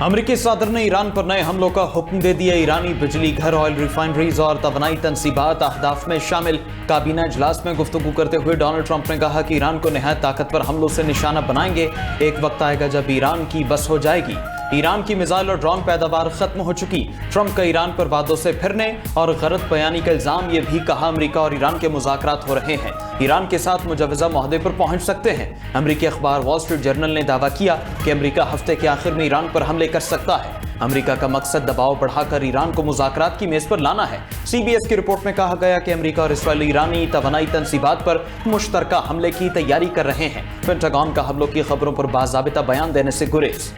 अमेरिकी सदर ने ईरान पर नए हमलों का हुक्म दे दिया। ईरानी बिजली घर, ऑयल रिफाइनरीज और तवानाई तनसीबात अहदाफ में शामिल। काबीना इजलास में गुफ्तगू करते हुए डोनाल्ड ट्रंप ने कहा कि ईरान को निहायत ताकतवर हमलों से निशाना बनाएंगे। एक वक्त आएगा जब ईरान की बस हो जाएगी। ईरान की मिसाइल और ड्रोन पैदावार खत्म हो चुकी। ट्रंप का ईरान पर वादों से फिरने और गलत बयानी का इल्जाम। ये भी कहा अमेरिका और ईरान के मुज़ाकरात हो रहे हैं, ईरान के साथ मुजवजा मुआहदे पर पहुंच सकते हैं। अमेरिकी अखबार वॉल स्ट्रीट जर्नल ने दावा किया कि अमेरिका हफ्ते के आखिर में ईरान पर हमले कर सकता है। अमेरिका का मकसद दबाव बढ़ाकर ईरान को मुज़ाकरात की मेज पर लाना है। CBS की रिपोर्ट में कहा गया कि अमेरिका और इसराइल ईरानी तवानाई तनसीबात पर मुश्तरका हमले की तैयारी कर रहे हैं। पेंटागन का हमलों की खबरों पर बाज़ाबिता बयान देने से गुरेज।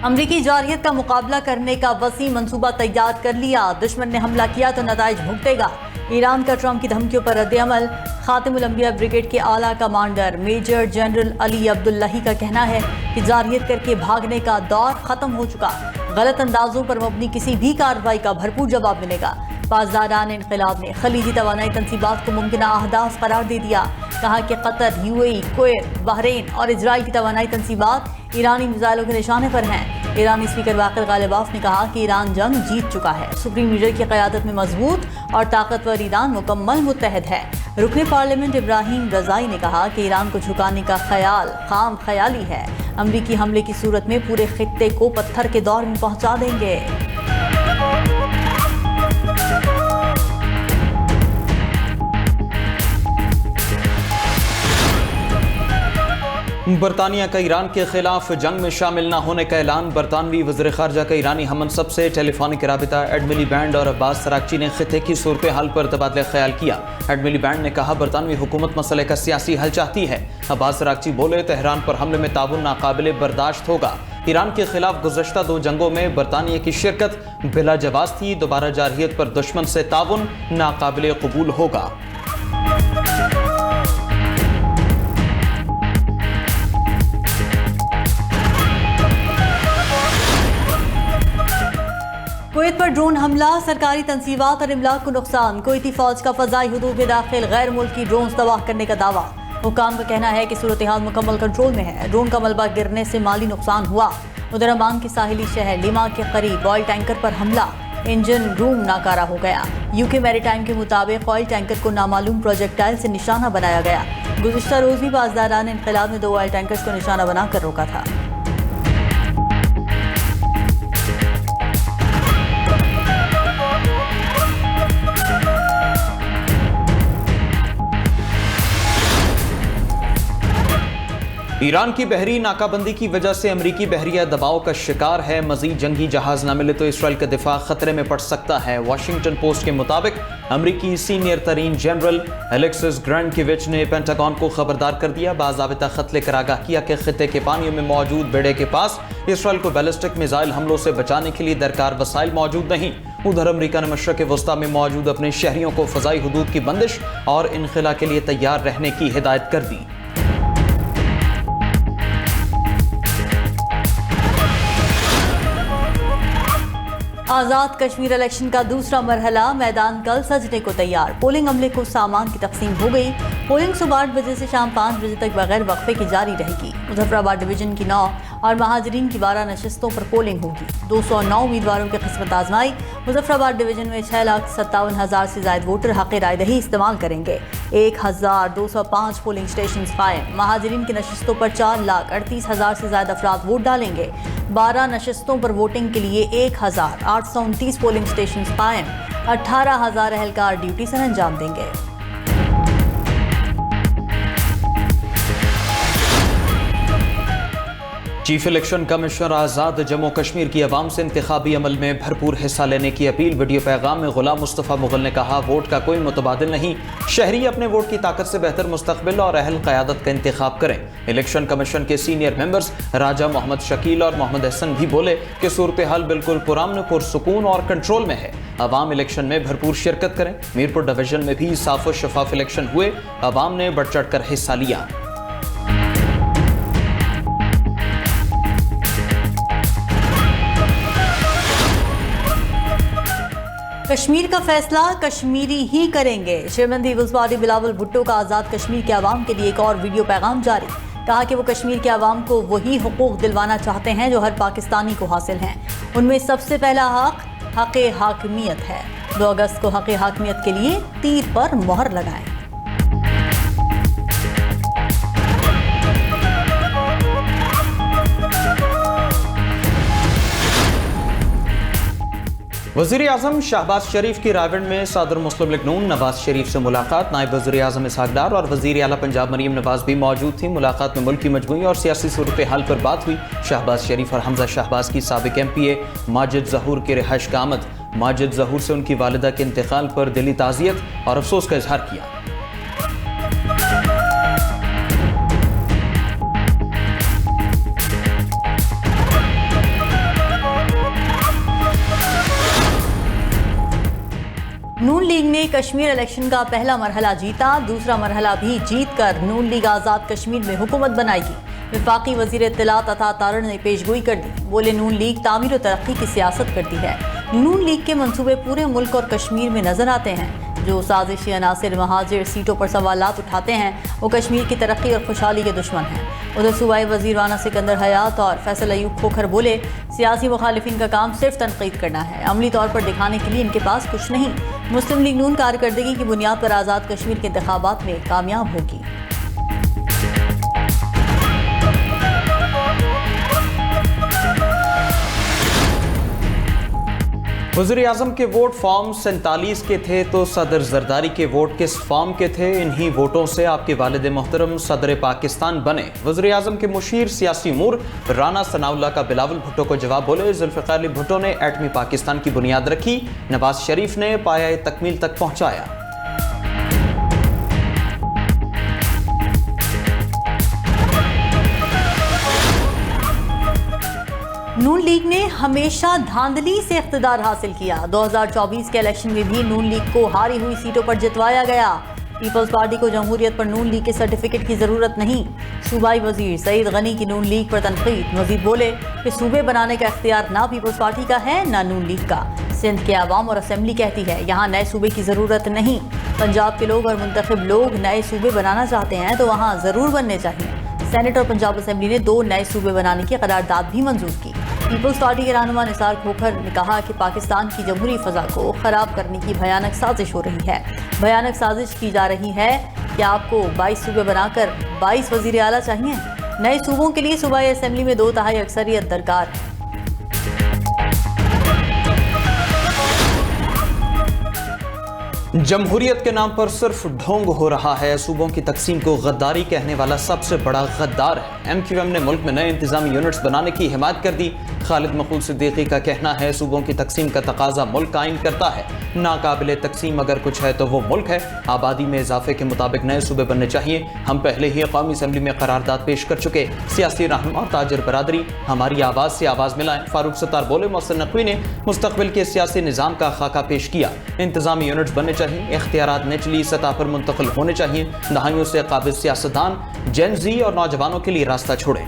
अमरीकी जारहियत का मुकाबला करने का वसी मंसूबा तैयार कर लिया। दुश्मन ने हमला किया तो नताइज भुगतेगा। ईरान का ट्रंप की धमकियों पर रद्द-ए-अमल। खातिमुल अंबिया ब्रिगेड के आला commander major general Ali Abdullahi का कहना है कि जारहियत करके भागने का दौर खत्म हो चुका। गलत अंदाजों पर मबनी किसी भी कार्रवाई का भरपूर जवाब मिलेगा। पासदारान इनकलाब ने खलीजी तवानाई तनसीबात को मुमकिना अहदाफ करार दे दिया। कहा कि कतर, UAE, कुवैत, बहरीन और इजराइल की तवानाई तनसीबात ईरानी मिसाइलों के निशाने पर हैं। ईरानी स्पीकर वाकिल गालिबाफ ने कहा कि ईरान जंग जीत चुका है। सुप्रीम लीडर की क़यादत में मजबूत और ताकतवर ईरान मुकम्मल मुत्तहद है। रुकने पार्लियामेंट इब्राहिम रज़ाई ने कहा कि ईरान को झुकाने का ख्याल खाम ख्याली है। अमरीकी हमले की सूरत में पूरे खित्ते को पत्थर के दौर में पहुंचा देंगे। बरतानिया का ईरान के खिलाफ जंग में शामिल न होने का ऐलान। बरतानवी वज़ीर ख़ारजा का ईरानी हममनसब से टेलीफोनिक राबिता। एड मिलीबैंड और अब्बास सरागची ने खित्ते की सूरत हाल पर तबादला ख्याल किया। एड मिलीबैंड ने कहा बरतानवी हुकूमत मसले का सियासी हल चाहती है। अब्बास सरागची बोले तेहरान पर हमले में ताउन नाकाबिले बर्दाश्त होगा। ईरान के खिलाफ गुज़श्ता 2 जंगों में बरतानिया की शिरकत बिला जवाज़ थी। दोबारा जारहियत पर दुश्मन से ताउन नाकाबिले कबूल होगा। कुवैत पर ड्रोन हमला, सरकारी तनसीबात और इमलाक को नुकसान। कुवैती फौज का फ़ज़ाई हुदूद में दाखिल गैर मुल्की ड्रोन तबाह करने का दावा। हुकाम का कहना है कि सूरत हाल मुकम्मल कंट्रोल में है। ड्रोन का मलबा गिरने से माली नुकसान हुआ। उधर अमान के साहिली शहर लिमा के करीब ऑयल टैंकर पर हमला, इंजन रूम नाकारा हो गया। UK मैरीटाइम के मुताबिक ऑयल टैंकर को नामालूम प्रोजेक्टाइल से निशाना बनाया गया। गुज़िश्ता रोज़ भी पासदारान इनकलाब ने 2 ऑयल टैंकर्स को निशाना बनाकर रोका था। ईरान की बहरी नाकाबंदी की वजह से अमरीकी बहरिया दबाव का शिकार है। मजीद जंगी जहाज न मिले तो इसराइल का दिफा खतरे में पड़ सकता है। वाशिंगटन पोस्ट के मुताबिक अमरीकी सीनियर तरीन जनरल एलेक्सिस ग्रैंडकिविच ने पेंटागन को खबरदार कर दिया। बाज़ाबिता खत लेकर आगाह किया कि खित्ते के पानियों में मौजूद बेड़े के पास इसराइल को बैलिस्टिक मिसाइल हमलों से बचाने के लिए दरकार वसाइल मौजूद नहीं। उधर अमरीका ने मशरक़ वस्ता में मौजूद अपने शहरियों को फ़ज़ाई हुदूद की बंदिश और इनखला के लिए तैयार रहने की हिदायत कर दी। आज़ाद कश्मीर इलेक्शन का दूसरा मरहला, मैदान कल सजने को तैयार। पोलिंग अमले को सामान की तकसीम हो गई। पोलिंग सुबह 8 बजे से शाम 5 बजे तक बगैर वक्फे की जारी रहेगी। मुजफ्फराबाद डिवीजन की 9 और महाजरीन की 12 नशिस्तों पर पोलिंग होगी। 209 उम्मीदवारों की किस्मत आजमाई। मुजफ्फराबाद डिवीजन में 6,57,000 से ज्यादा वोटर हक़ राय दही इस्तेमाल करेंगे। 1,205 पोलिंग स्टेशन कायम। महाजरीन की नशिस्तों पर 4,38,000 से ज्यादा अफराद वोट डालेंगे। 12 नशिस्तों पर वोटिंग के लिए 1,829 पोलिंग स्टेशन कायम। 18,000 एहलकार ड्यूटी सर अंजाम देंगे। चीफ इलेक्शन कमिश्नर आज़ाद जम्मू कश्मीर की आवाम से इंतखाबी अमल में भरपूर हिस्सा लेने की अपील। वीडियो पैगाम में गुलाम मुस्तफ़ा मुगल ने कहा वोट का कोई मुतबादिल नहीं। शहरी अपने वोट की ताकत से बेहतर मुस्तकबिल और अहल क़यादत का इंतखाब करें। इलेक्शन कमीशन के सीनियर मेंबर्स राजा मोहम्मद शकील और मोहम्मद हसन भी बोले कि सूरत हाल बिल्कुल पुरअमन, पुरसुकून और कंट्रोल में है। अवाम इलेक्शन में भरपूर शिरकत करें। मीरपुर डिवीजन में भी साफ और शफाफ इलेक्शन हुए। अवाम ने बढ़ चढ़ कर हिस्सा लिया। कश्मीर का फैसला कश्मीरी ही करेंगे। Chairman People's Party Bilawal Bhutto का आज़ाद कश्मीर के अवाम के लिए एक और वीडियो पैगाम जारी। कहा कि वो कश्मीर के अवाम को वही हुकूक दिलवाना चाहते हैं जो हर पाकिस्तानी को हासिल हैं। उनमें सबसे पहला हक हाकिमियत है। 2 अगस्त को हक हाकिमियत के लिए तीर पर मोहर लगाएं। वज़ीर आज़म शहबाज शरीफ की रायगढ़ में सदर मुस्लिम लीग नून नवाज शरीफ से मुलाकात। नायब वज़ीर आज़म इसहाक डार और वज़ीर आला पंजाब मरीम नवाज भी मौजूद थी। मुलाकात में मुल्की मजमूई और सियासी सूरत हाल पर बात हुई। शहबाज शरीफ और हमजा शहबाज की साबिक MP माजिद ज़हूर की रिहाइश का आमद। माजिद ज़हूर से उनकी वालिदा के इंतकाल पर दिली ताज़ियत और अफसोस का इजहार किया। नून लीग ने कश्मीर इलेक्शन का पहला मरहला जीता। दूसरा मरहला भी जीतकर नून लीग आज़ाद कश्मीर में हुकूमत बनाएगी। वफाकी वज़ीर इत्तलात अता तारड़ ने पेशगोई कर दी। बोले नून लीग तामीर और तरक्की की सियासत करती है। नून लीग के मंसूबे पूरे मुल्क और कश्मीर में नजर आते हैं। जो साजिशी अनासिर महाजिर सीटों पर सवालात उठाते हैं वो कश्मीर की तरक्की और खुशहाली के दुश्मन हैं। उधर सूबाई वज़ीर राना सिकंदर हयात और फैसल अयूब खोखर बोले सियासी मुखालिफिन का काम सिर्फ तनकीद करना है, अमली तौर पर दिखाने के लिए इनके पास कुछ नहीं। मुस्लिम लीग नून कारकर्दगी की बुनियाद पर आज़ाद कश्मीर के इंतखाबात में कामयाब होगी। वज़ीर आज़म के वोट फॉर्म 47 के थे तो सदर जरदारी के वोट किस फॉर्म के थे? इन्हीं वोटों से आपके वालिद मोहतरम सदर पाकिस्तान बने। वज़ीर आज़म के मुशीर सियासी उमूर राना सनाउल्लाह का बिलावल भुट्टो को जवाब। बोले जुल्फ़िकार अली भुट्टो ने एटमी पाकिस्तान की बुनियाद रखी, नवाज शरीफ ने पाया तकमील तक पहुँचाया। नून लीग ने हमेशा धांधली से इख्तिदार हासिल किया। 2024 के इलेक्शन में भी नून लीग को हारी हुई सीटों पर जितवाया गया। पीपल्स पार्टी को जमहूरियत पर नून लीग के सर्टिफिकेट की जरूरत नहीं। सूबाई वजीर सईद गनी की नून लीग पर तनकीद। मजीद बोले कि सूबे बनाने का इख्तियार ना पीपल्स पार्टी का है ना नून लीग का। सिंध के अवाम और असम्बली कहती है यहाँ नए सूबे की जरूरत नहीं। पंजाब के लोग और मुंतखब लोग नए सूबे बनाना चाहते हैं तो वहाँ जरूर बनने चाहिए। सेनेट और पंजाब असम्बली ने 2 नए सूबे बनाने की करारदाद भी मंजूर की। पीपल्स पार्टी के रहनुमा निसार खोखर ने कहा कि पाकिस्तान की जमहूरी फ़ज़ा को ख़राब करने की भयानक साजिश हो रही है। भयानक साजिश की जा रही है कि आपको 22 सूबे बनाकर 22 वज़ीर आला चाहिए। नए सूबों के लिए सूबाई असम्बली में 2/3 अक्सरियत दरकार है। जमहूरियत के नाम पर सिर्फ ढोंग हो रहा है। सूबों की तकसीम को गद्दारी कहने वाला सबसे बड़ा गद्दार है। MQM ने मुल्क में नए इंतजामी यूनिट्स बनाने की हिमायत कर दी। खालिद मकबूल सिद्दीकी का कहना है सूबों की तकसीम का तकाजा मुल्क कायम करता है। नाकाबिले तकसीम अगर कुछ है तो वो मुल्क है। आबादी में इजाफे के मुताबिक नए सूबे बनने चाहिए। हम पहले ही कौमी असम्बली में करारदाद पेश कर चुके। सियासी रहनुमा और ताजर बरादरी हमारी आवाज़ से आवाज़ मिलाएं। फारूक सत्तार बोले मोहसिन नकवी ने मुस्तकबिल के सियासी निज़ाम का खाका पेश किया। इंतजामी यूनिट्स बनने चाहिए। इख्तियारात निचली सतह पर मुंतकिल होने चाहिए। दहाइयों से काबिल सियासतदान जेन ज़ी और नौजवानों के लिए रास्ता छोड़ें।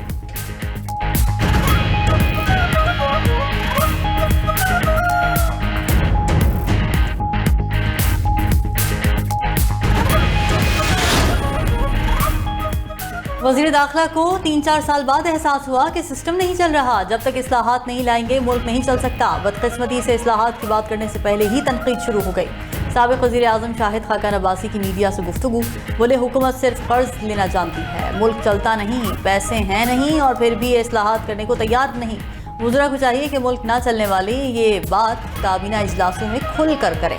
वज़ीर दाखिला को 3-4 साल बाद एहसास हुआ कि सिस्टम नहीं चल रहा। जब तक इस्लाहात नहीं लाएंगे मुल्क नहीं चल सकता। बदकिस्मती से इस्लाहात की बात करने से पहले ही तनकीद शुरू हो गई। साबिक़ वज़ीर आज़म शाहिद खाकान अब्बासी की मीडिया से गुफ्तगू। बोले हुकूमत सिर्फ कर्ज लेना जानती है, मुल्क चलता नहीं, पैसे हैं नहीं और फिर भी इस्लाहात करने को तैयार नहीं। वज़रा को चाहिए कि मुल्क ना चलने वाली ये बात काबीना इजलासों में खुल कर करें।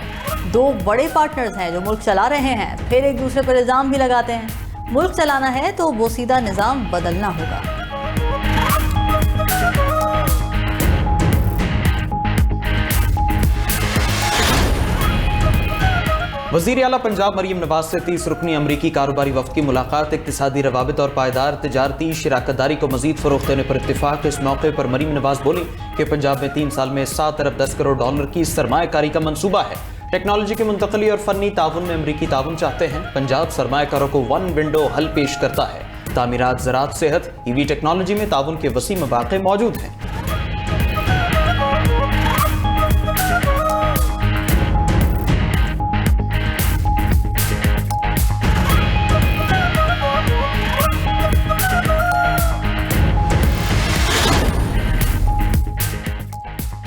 2 बड़े पार्टनर्स हैं जो मुल्क चला रहे हैं, फिर एक दूसरे पर इल्ज़ाम भी लगाते हैं। मुल्क चलाना है तो बोसीदा निज़ाम बदलना होगा। वज़ीर आला पंजाब मरीम नवाज से 30 रुकनी अमरीकी कारोबारी वफ़द की मुलाकात। इक़्तिसादी रवाबित और पायदार तिजारती शराकतदारी को मज़ीद फ़रोग़ देने पर इत्तिफ़ाक़। इस मौके पर मरीम नवाज बोली कि पंजाब में 3 साल में 7 अरब 10 करोड़ डॉलर की सरमायाकारी का मंसूबा है। टेक्नोलॉजी की मुंतकली और फ़नी ताउन में अमरीकी ताउन चाहते हैं। पंजाब सरमायाकारों को 1 विंडो हल पेश करता है। तामीरात, ज़राअत, सेहत, EV टेक्नोलॉजी में ताउन के वसी मौक़े मौजूद हैं।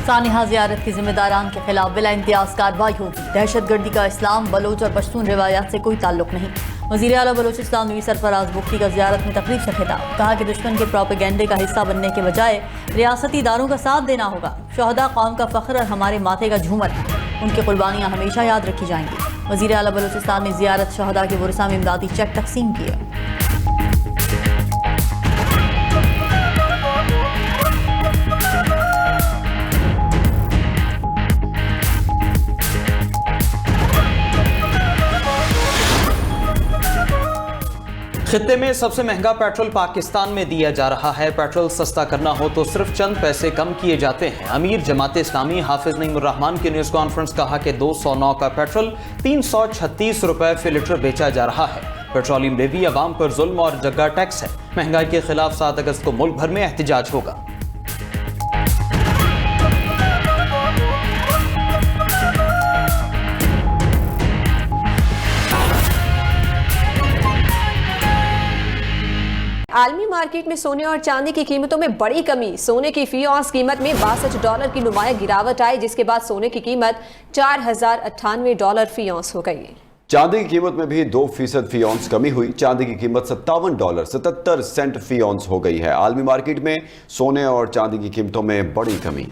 सानिहा जियारत के जिम्मेदारान के खिलाफ बिला इम्तियाज कार्रवाई होगी। दहशतगर्दी का इस्लाम, बलोच और पश्तून रिवायात से कोई ताल्लुक नहीं। वज़ीर आला बलोचिस्तान नवी सरफराज बुख्ती का जियारत में तकरीब से खिताब, कहा कि दुश्मन के प्रोपेगेंडे का हिस्सा बनने के बजाय रियासती इदारों का साथ देना होगा। शहदा कौम का फ़ख्र और हमारे माथे का झूमर है, उनकी कुर्बानियाँ हमेशा याद रखी जाएंगी। वज़ीर आला बलोचिस्तान ने जियारत शहदा के वरसा में इमदादी चेक तकसीम किए। खित्ते में सबसे महंगा पेट्रोल पाकिस्तान में दिया जा रहा है। पेट्रोल सस्ता करना हो तो सिर्फ चंद पैसे कम किए जाते हैं। अमीर जमात इस्लामी हाफिज नईमुर्रहमान की न्यूज कॉन्फ्रेंस कहा कि 209 का पेट्रोल 336 रुपए फी लीटर बेचा जा रहा है। पेट्रोलियम लेवी अवाम पर जुल्म और जगह टैक्स है। महंगाई के खिलाफ 7 अगस्त को मुल्क भर में एहतजाज होगा। आलमी मार्केट में सोने और चांदी की कीमतों में बड़ी कमी। सोने की फी औंस कीमत में $62 की नुमाया गिरावट आई, जिसके बाद सोने की कीमत $4098 फी औंस हो गई। चांदी की कीमत में भी 2% फी औंस कमी हुई। चांदी की कीमत $57.77 फी औंस हो गई है। आलमी मार्केट में सोने और चांदी की कीमतों में बड़ी कमी।